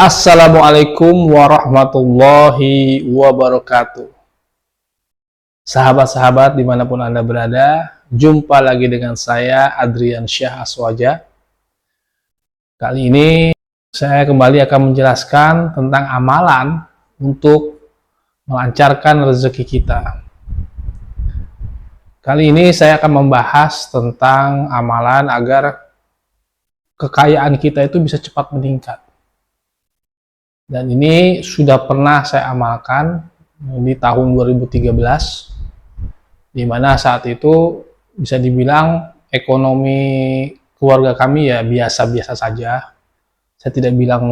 Assalamualaikum warahmatullahi wabarakatuh. Sahabat-sahabat dimanapun Anda berada, jumpa lagi dengan saya Adrian Syah Aswaja. Kali ini saya kembali akan menjelaskan tentang amalan untuk melancarkan rezeki kita. Kali ini saya akan membahas tentang amalan agar kekayaan kita itu bisa cepat meningkat. Dan ini sudah pernah saya amalkan di tahun 2013, di mana saat itu bisa dibilang ekonomi keluarga kami ya biasa-biasa saja. Saya tidak bilang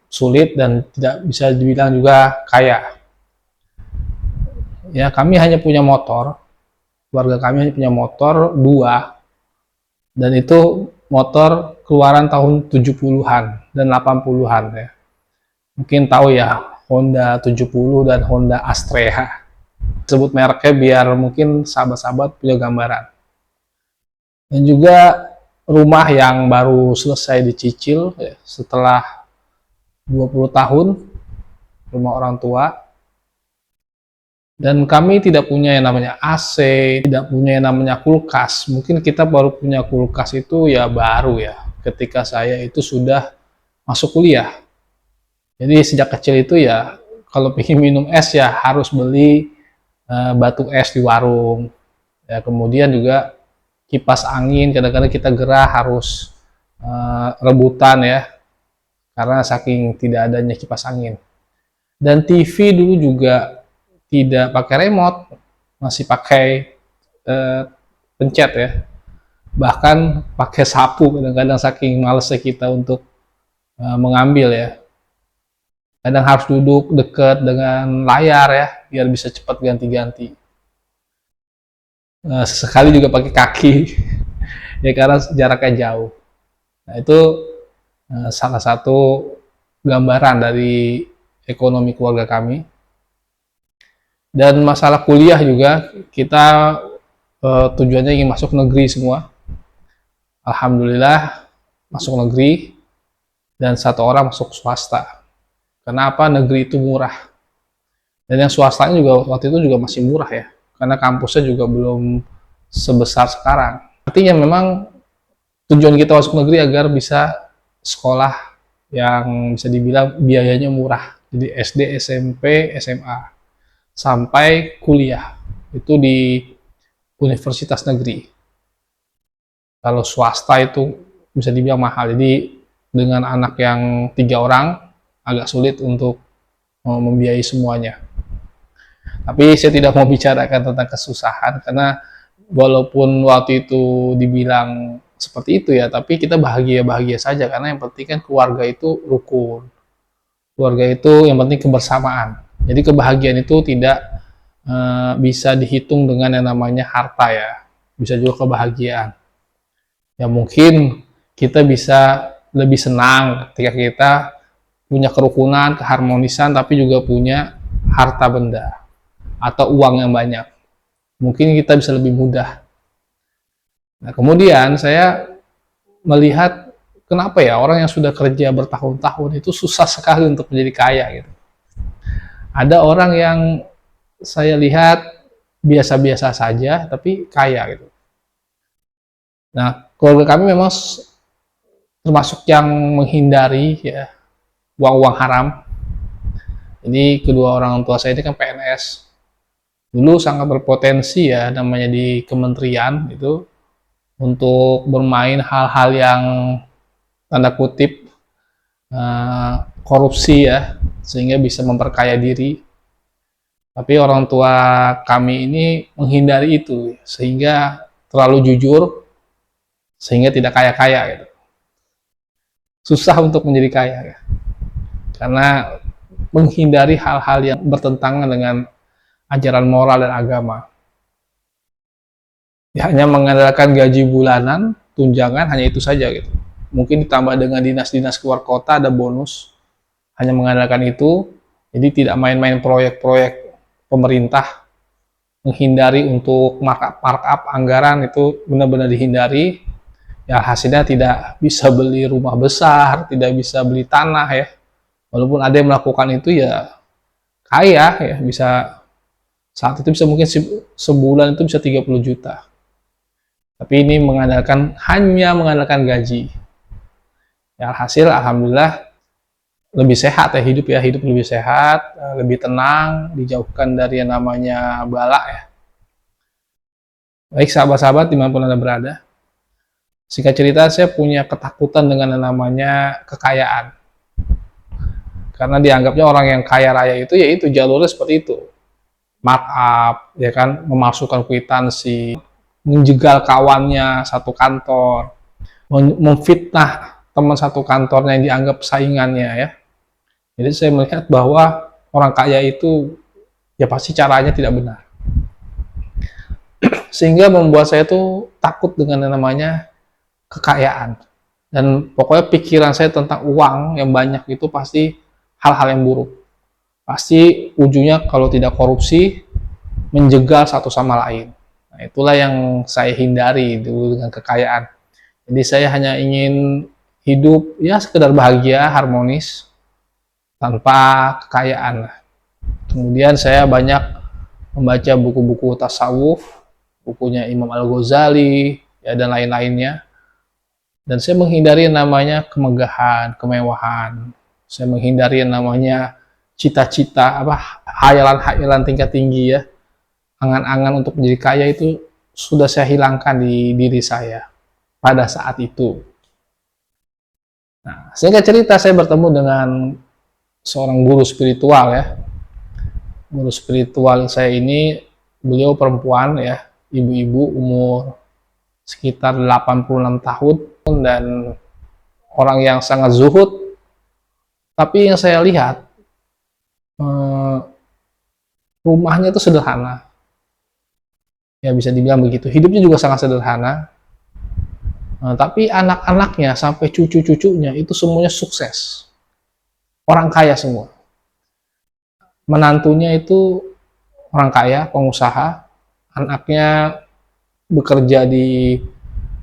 sulit dan tidak bisa dibilang juga kaya. Ya, kami hanya punya motor, keluarga kami hanya punya motor 2, dan itu motor keluaran tahun 70-an dan 80-an ya. Mungkin tahu ya, Honda 70 dan Honda Astrea. Sebut mereknya biar mungkin sahabat-sahabat punya gambaran. Dan juga rumah yang baru selesai dicicil ya, setelah 20 tahun, rumah orang tua. Dan kami tidak punya yang namanya AC, tidak punya yang namanya kulkas. Mungkin kita baru punya kulkas itu ya baru ya, ketika saya itu sudah masuk kuliah. Jadi sejak kecil itu ya kalau ingin minum es ya harus beli batu es di warung. Ya, kemudian juga kipas angin kadang-kadang kita gerah harus rebutan ya karena saking tidak adanya kipas angin. Dan TV dulu juga tidak pakai remote, masih pakai pencet ya. Bahkan pakai sapu kadang-kadang saking malesnya kita untuk mengambil ya. Kadang harus duduk dekat dengan layar ya, biar bisa cepat ganti-ganti. Sesekali juga pakai kaki, ya karena jaraknya jauh. Nah itu salah satu gambaran dari ekonomi keluarga kami. Dan masalah kuliah juga, kita tujuannya ingin masuk negeri semua. Alhamdulillah masuk negeri, dan 1 orang masuk swasta. Kenapa? Negeri itu murah. Dan yang swastanya juga waktu itu juga masih murah ya. Karena kampusnya juga belum sebesar sekarang. Artinya memang tujuan kita masuk negeri agar bisa sekolah yang bisa dibilang biayanya murah. Jadi SD, SMP, SMA. Sampai kuliah. Itu di universitas negeri. Kalau swasta itu bisa dibilang mahal. Jadi dengan anak yang 3 orang, agak sulit untuk membiayai semuanya. Tapi saya tidak mau bicarakan tentang kesusahan karena walaupun waktu itu dibilang seperti itu ya, tapi kita bahagia-bahagia saja karena yang penting kan keluarga itu rukun. Keluarga itu yang penting kebersamaan. Jadi kebahagiaan itu tidak bisa dihitung dengan yang namanya harta ya. Bisa juga kebahagiaan. Ya mungkin kita bisa lebih senang ketika kita punya kerukunan, keharmonisan, tapi juga punya harta benda atau uang yang banyak. Mungkin kita bisa lebih mudah. Nah, kemudian saya melihat kenapa ya orang yang sudah kerja bertahun-tahun itu susah sekali untuk menjadi kaya gitu. Ada orang yang saya lihat biasa-biasa saja tapi kaya gitu. Nah, keluarga kami memang termasuk yang menghindari ya uang-uang haram. Jadi kedua orang tua saya ini kan PNS. Dulu sangat berpotensi ya namanya di kementerian itu untuk bermain hal-hal yang tanda kutip korupsi ya, sehingga bisa memperkaya diri. Tapi orang tua kami ini menghindari itu sehingga terlalu jujur sehingga tidak kaya-kaya gitu. Susah untuk menjadi kaya ya. Karena menghindari hal-hal yang bertentangan dengan ajaran moral dan agama. Ya, hanya mengandalkan gaji bulanan, tunjangan, hanya itu saja gitu. Mungkin ditambah dengan dinas-dinas keluar kota ada bonus. Hanya mengandalkan itu, jadi tidak main-main proyek-proyek pemerintah. Menghindari untuk markup anggaran itu benar-benar dihindari. Ya hasilnya tidak bisa beli rumah besar, tidak bisa beli tanah ya. Walaupun ada yang melakukan itu ya kaya ya, bisa saat itu bisa mungkin sebulan itu bisa 30 juta. Tapi ini hanya mengandalkan gaji. Ya, hasil alhamdulillah lebih sehat ya, hidup lebih sehat, lebih tenang, dijauhkan dari yang namanya bala ya. Baik sahabat-sahabat dimanapun Anda berada, singkat cerita saya punya ketakutan dengan yang namanya kekayaan. Karena dianggapnya orang yang kaya raya itu yaitu jalurnya seperti itu. Markup, ya kan, memasukkan kwitansi, menjegal kawannya satu kantor, memfitnah teman satu kantornya yang dianggap saingannya ya. Jadi saya melihat bahwa orang kaya itu ya pasti caranya tidak benar. Sehingga membuat saya tuh takut dengan yang namanya kekayaan. Dan pokoknya pikiran saya tentang uang yang banyak itu pasti hal-hal yang buruk. Pasti ujungnya kalau tidak korupsi, menjegal satu sama lain. Nah, itulah yang saya hindari dulu dengan kekayaan. Jadi saya hanya ingin hidup ya sekedar bahagia, harmonis, tanpa kekayaan. Kemudian saya banyak membaca buku-buku tasawuf, bukunya Imam Al-Ghazali, ya, dan lain-lainnya. Dan saya menghindari yang namanya kemegahan, kemewahan. Saya menghindari yang namanya cita-cita, hayalan-hayalan tingkat tinggi ya. Angan-angan untuk menjadi kaya itu sudah saya hilangkan di diri saya pada saat itu. Nah, singkat cerita saya bertemu dengan seorang guru spiritual ya. Guru spiritual saya ini, beliau perempuan ya, ibu-ibu umur sekitar 86 tahun dan orang yang sangat zuhud. Tapi yang saya lihat rumahnya itu sederhana. Ya bisa dibilang begitu. Hidupnya juga sangat sederhana. Tapi anak-anaknya sampai cucu-cucunya itu semuanya sukses. Orang kaya semua. Menantunya itu orang kaya, pengusaha. Anaknya bekerja di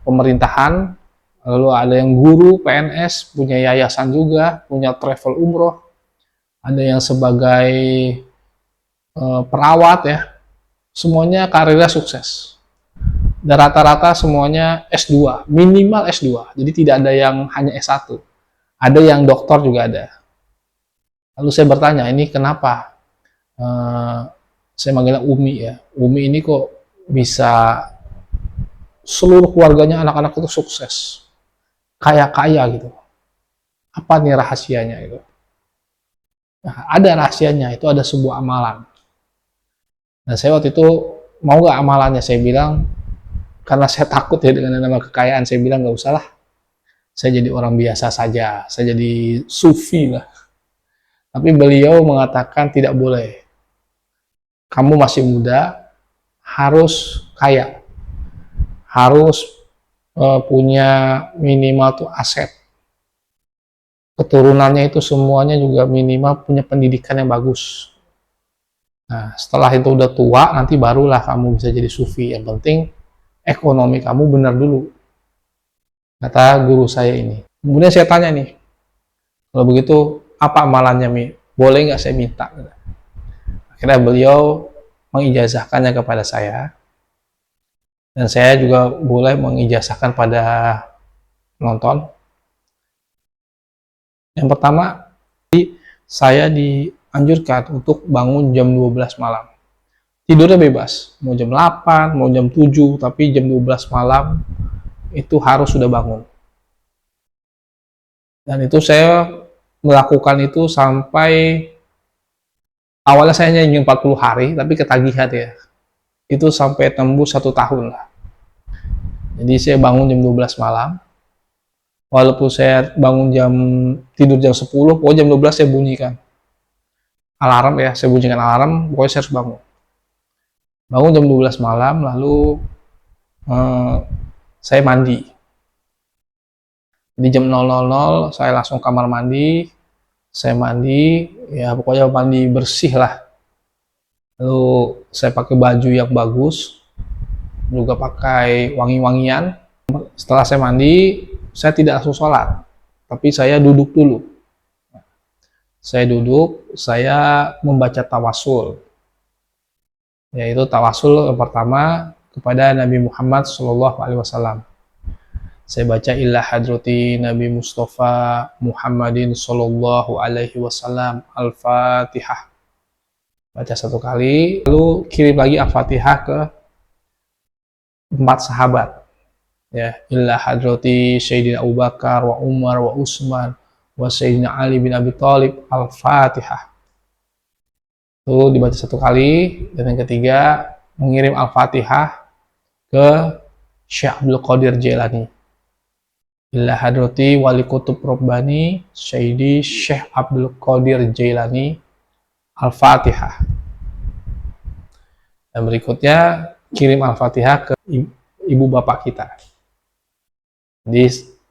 pemerintahan. Lalu ada yang guru, PNS, punya yayasan juga, punya travel umroh. Ada yang sebagai perawat ya. Semuanya karirnya sukses. Dan rata-rata semuanya S2, minimal S2. Jadi tidak ada yang hanya S1. Ada yang doktor juga ada. Lalu saya bertanya, ini kenapa? Saya manggilnya Umi ya. Umi ini kok bisa seluruh keluarganya, anak-anak itu sukses. Kaya-kaya gitu. Apa nih rahasianya itu? Nah, ada rahasianya, itu ada sebuah amalan. Nah, saya waktu itu mau nggak amalannya? Saya bilang, karena saya takut ya dengan nama kekayaan, saya bilang nggak usah lah. Saya jadi orang biasa saja, saya jadi sufi lah. Tapi beliau mengatakan tidak boleh. Kamu masih muda, harus kaya. Harus punya minimal tuh aset. Keturunannya itu semuanya juga minimal punya pendidikan yang bagus. Nah, setelah itu udah tua, nanti barulah kamu bisa jadi sufi. Yang penting ekonomi kamu benar dulu, kata guru saya ini. Kemudian saya tanya nih, kalau begitu apa amalannya Mi? Boleh nggak saya minta? Akhirnya beliau mengijazahkannya kepada saya, dan saya juga boleh mengijazahkan pada penonton. Yang pertama, saya dianjurkan untuk bangun jam 12 malam. Tidurnya bebas, mau jam 8, mau jam 7, tapi jam 12 malam itu harus sudah bangun. Dan itu saya melakukan itu sampai awalnya saya hanya ingin 40 hari, tapi ketagihan ya. Itu sampai tembus 1 tahun lah. Jadi saya bangun jam 12 malam. Walaupun saya tidur jam 10, pokoknya jam 12 saya bunyikan alarm ya, saya bunyikan alarm, pokoknya saya harus bangun. Bangun jam 12 malam, lalu saya mandi. Di jam 000 saya langsung kamar mandi, saya mandi, ya pokoknya mandi bersih lah. Lalu saya pakai baju yang bagus, juga pakai wangi-wangian. Setelah saya mandi, saya tidak langsung sholat, tapi saya duduk dulu. Saya duduk, saya membaca tawasul, yaitu tawasul yang pertama kepada Nabi Muhammad SAW. Saya baca illa hadrati Nabi Mustafa Muhammadin Sallallahu Alaihi Wasallam Al-Fatihah. Baca satu kali, lalu kirim lagi Al-Fatihah ke 4 sahabat. Ya, illa hadrati Sayyidina Abu Bakar wa Umar wa Utsman wa Sayyidina Ali bin Abi Thalib Al-Fatihah. Itu dibaca satu kali. Dan yang ketiga, mengirim Al-Fatihah ke Syekh Abdul Qadir Jailani. Illa hadrati wali kutub Rabbani Sayyidi Syekh Abdul Qadir Jailani Al-Fatihah. Dan berikutnya kirim Al-Fatihah ke ibu bapak kita. Di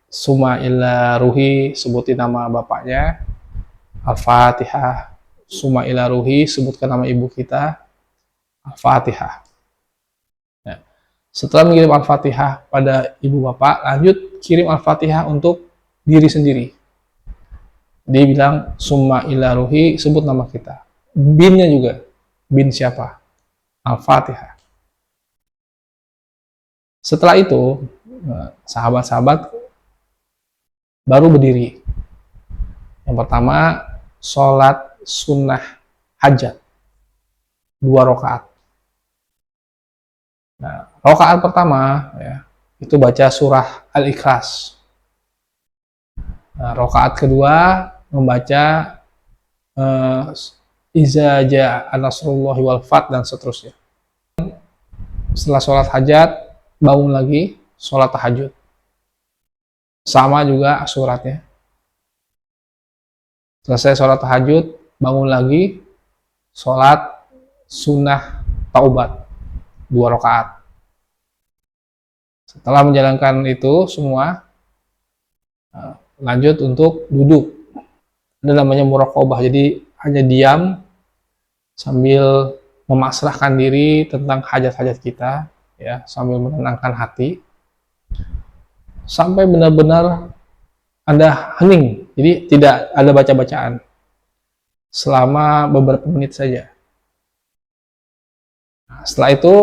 summa illa ruhi, sebutin nama bapaknya, Al-Fatihah. Summa illa ruhi, sebutkan nama ibu kita, Al-Fatihah. Nah, setelah mengirim Al-Fatihah pada ibu bapak, lanjut kirim Al-Fatihah untuk diri sendiri. Dia bilang summa illa ruhi, sebut nama kita. Binnya juga. Bin siapa? Al-Fatihah. Setelah itu, sahabat-sahabat baru berdiri. Yang pertama, sholat sunnah hajat 2 rakaat. Nah, rakaat pertama ya, itu baca surah Al-Ikhlas. Nah, rakaat kedua membaca Iza ja'a nasrullahi wal fath dan seterusnya. Setelah sholat hajat, bangun lagi sholat tahajud. Sama juga suratnya. Selesai sholat tahajud, bangun lagi sholat sunnah taubat 2 rakaat. Setelah menjalankan itu semua, lanjut untuk duduk. Ada namanya muraqabah, jadi hanya diam sambil memasrahkan diri tentang hajat-hajat kita, ya, sambil menenangkan hati sampai benar-benar Anda hening. Jadi tidak ada baca-bacaan selama beberapa menit saja. Nah, setelah itu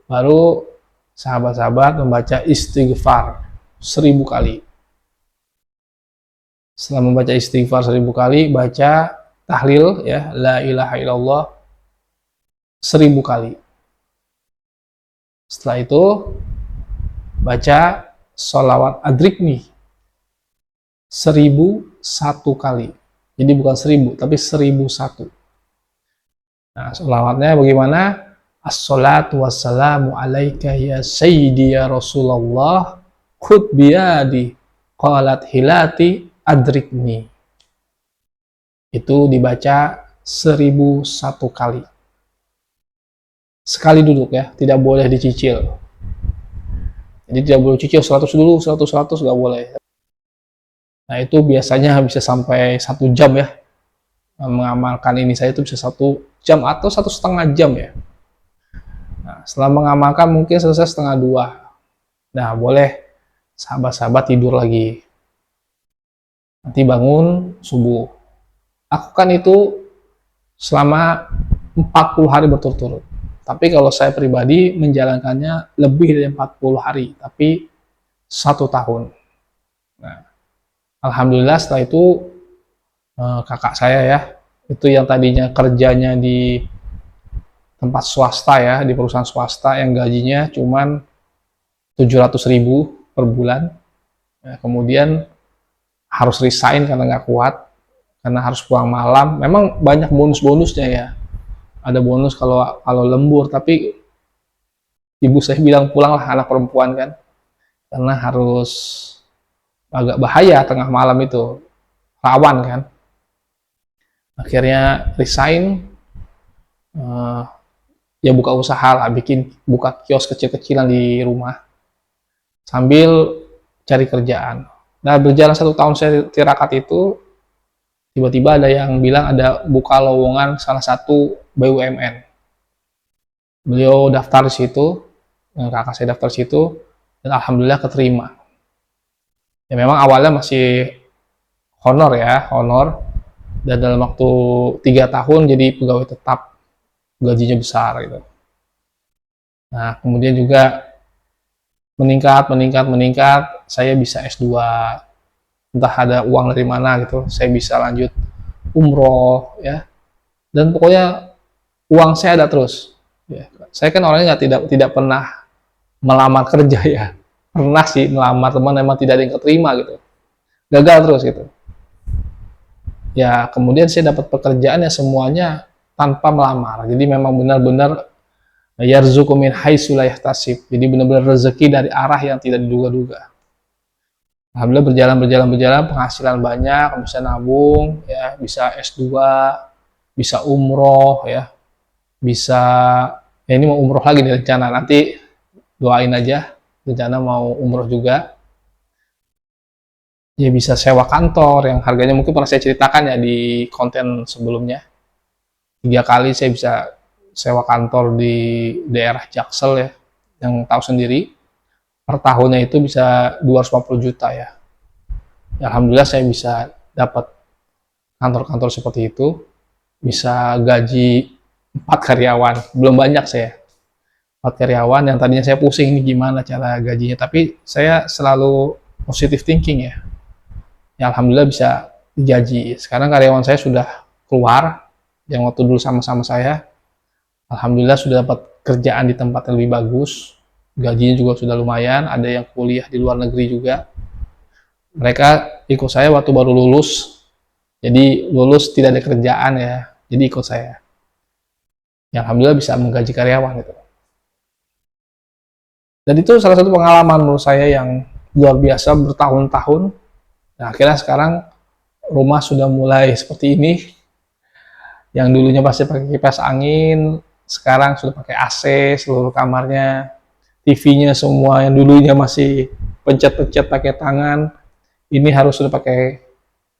baru sahabat-sahabat membaca istighfar 1000 kali. Setelah membaca istighfar 1000 kali, baca tahlil, ya, la ilaha illallah 1000 kali. Setelah itu baca sholawat adrikni 1001 kali. Jadi bukan 1000, tapi 1001. Nah, sholawatnya bagaimana? As-salatu wassalamu alaika ya sayyidi ya Rasulullah khud biyadi qalat hilati adrikni. Itu dibaca 1001 kali. Sekali duduk, ya, tidak boleh dicicil. Jadi tidak boleh cicil 100 dulu, 100 nggak boleh. Nah, itu biasanya bisa sampai 1 jam, ya. Mengamalkan ini saya itu bisa 1 jam atau 1,5 jam, ya. Nah, setelah mengamalkan mungkin selesai 1:30. Nah, boleh sahabat-sahabat tidur lagi. Nanti bangun subuh. Lakukan itu selama 40 hari berturut-turut. Tapi kalau saya pribadi menjalankannya lebih dari 40 hari, tapi 1 tahun. Nah, alhamdulillah setelah itu kakak saya, ya, itu yang tadinya kerjanya di tempat swasta, ya, di perusahaan swasta yang gajinya cuman 700.000 per bulan, ya, kemudian harus resign karena nggak kuat, karena harus pulang malam. Memang banyak bonus-bonusnya, ya. Ada bonus kalau lembur, tapi ibu saya bilang pulanglah, anak perempuan kan, karena harus agak bahaya tengah malam itu, rawan kan. Akhirnya resign, ya buka usaha lah, buka kios kecil-kecilan di rumah sambil cari kerjaan. Nah, berjalan 1 tahun saya tirakat itu, tiba-tiba ada yang bilang ada buka lowongan salah satu BUMN. Beliau daftar di situ, kakak saya daftar di situ, dan alhamdulillah keterima. Ya memang awalnya masih honor, ya, honor. dan dalam waktu 3 tahun jadi pegawai tetap, gajinya besar gitu. Nah kemudian juga meningkat, saya bisa S2, entah ada uang dari mana gitu, saya bisa lanjut umroh ya, dan pokoknya uang saya ada terus. Ya. Saya kan orangnya tidak pernah melamar kerja ya, pernah sih melamar teman memang tidak ada yang keterima gitu, gagal terus gitu. Ya kemudian saya dapat pekerjaan ya semuanya tanpa melamar, jadi memang benar-benar yarzuqu min haitsu la yahtasib, jadi benar-benar rezeki dari arah yang tidak diduga-duga. Alhamdulillah berjalan, penghasilan banyak, bisa nabung, ya, bisa S2, bisa umroh, ya, bisa, ya ini mau umroh lagi nih rencana, nanti doain aja, rencana mau umroh juga. Ya bisa sewa kantor yang harganya mungkin pernah saya ceritakan ya di konten sebelumnya. 3 kali saya bisa sewa kantor di daerah Jaksel ya, yang tahu sendiri. Per tahunnya itu bisa 250 juta ya. Ya, alhamdulillah saya bisa dapat kantor-kantor seperti itu, bisa gaji 4 karyawan, belum banyak saya. 4 karyawan yang tadinya saya pusing ini gimana cara gajinya, tapi saya selalu positive thinking ya. Ya alhamdulillah bisa digaji. Sekarang karyawan saya sudah keluar, yang waktu dulu sama-sama saya, alhamdulillah sudah dapat kerjaan di tempat yang lebih bagus, gajinya juga sudah lumayan, ada yang kuliah di luar negeri juga. Mereka ikut saya waktu baru lulus, jadi lulus tidak ada kerjaan ya, jadi ikut saya. Ya alhamdulillah bisa menggaji karyawan gitu. Dan itu salah satu pengalaman menurut saya yang luar biasa bertahun-tahun. Nah akhirnya sekarang rumah sudah mulai seperti ini, yang dulunya pasti pakai kipas angin, sekarang sudah pakai AC seluruh kamarnya, TV-nya semua yang dulunya masih pencet-pencet pakai tangan, ini harus sudah pakai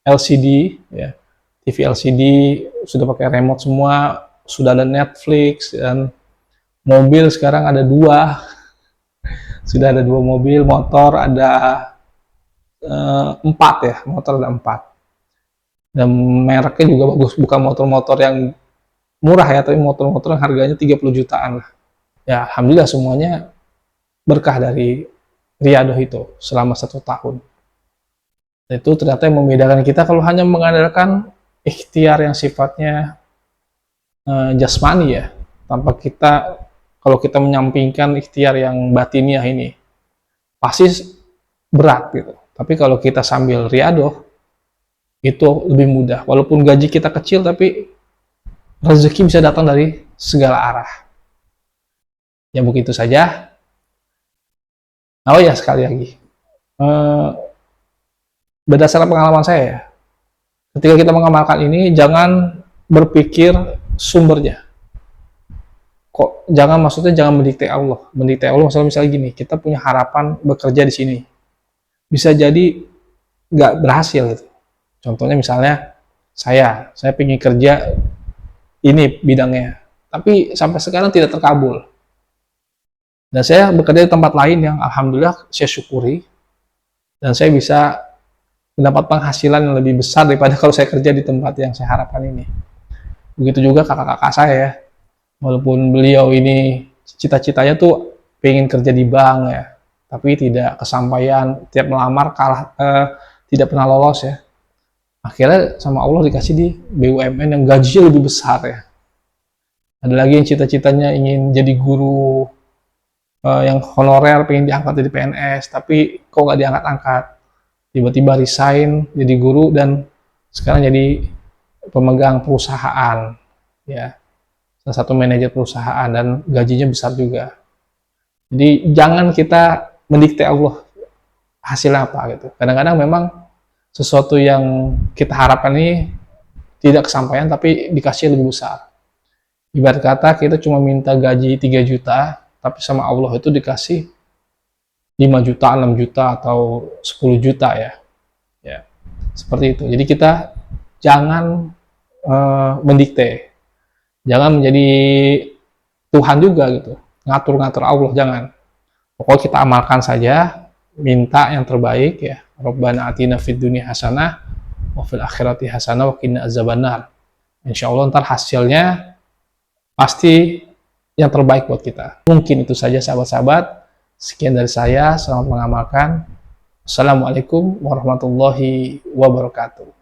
LCD ya, TV LCD, sudah pakai remote semua, sudah ada Netflix, dan mobil sekarang ada 2, sudah ada 2 mobil, motor ada 4 ya, motor ada 4, dan mereknya juga bagus, bukan motor-motor yang murah ya, tapi motor-motor yang harganya 30 jutaan lah. Ya alhamdulillah semuanya berkah dari riadoh itu selama 1 tahun. Itu ternyata yang membedakan kita kalau hanya mengandalkan ikhtiar yang sifatnya jasmani ya, tanpa kita, kalau kita menyampingkan ikhtiar yang batiniah ini pasti berat gitu. Tapi kalau kita sambil riadoh itu lebih mudah, walaupun gaji kita kecil tapi rezeki bisa datang dari segala arah. Ya begitu saja. Oh ya sekali lagi, berdasarkan pengalaman saya ya, ketika kita mengamalkan ini jangan berpikir sumbernya. Kok jangan, maksudnya jangan mendikte Allah. Mendikte Allah misalnya gini, kita punya harapan bekerja di sini, bisa jadi nggak berhasil gitu. Contohnya misalnya saya pengen kerja ini bidangnya, tapi sampai sekarang tidak terkabul. Dan saya bekerja di tempat lain yang alhamdulillah saya syukuri, dan saya bisa mendapat penghasilan yang lebih besar daripada kalau saya kerja di tempat yang saya harapkan ini. Begitu juga kakak-kakak saya ya, walaupun beliau ini cita-citanya tuh pengen kerja di bank ya, tapi tidak kesampaian, tiap melamar kalah, tidak pernah lolos ya. Akhirnya sama Allah dikasih di BUMN yang gajinya lebih besar ya. Ada lagi yang cita-citanya ingin jadi guru yang honorer, pengen diangkat jadi PNS, tapi kok nggak diangkat-angkat. Tiba-tiba resign jadi guru dan sekarang jadi pemegang perusahaan, ya, salah satu manajer perusahaan, dan gajinya besar juga. Jadi jangan kita mendikte Allah hasilnya apa gitu. Kadang-kadang memang sesuatu yang kita harapkan ini tidak kesampaian tapi dikasih lebih besar. Ibarat kata kita cuma minta gaji 3 juta, tapi sama Allah itu dikasih 5 juta, 6 juta, atau 10 juta ya. Ya, seperti itu. Jadi kita jangan mendikte. Jangan menjadi Tuhan juga gitu. Ngatur-ngatur Allah, jangan. Pokoknya kita amalkan saja, minta yang terbaik ya. Rabbana atina fid dunya hasanah wa fil akhirati hasanah wa qina azabannar. Insya Allah ntar hasilnya pasti yang terbaik buat kita. Mungkin itu saja sahabat-sahabat. Sekian dari saya, selamat mengamalkan. Assalamualaikum warahmatullahi wabarakatuh.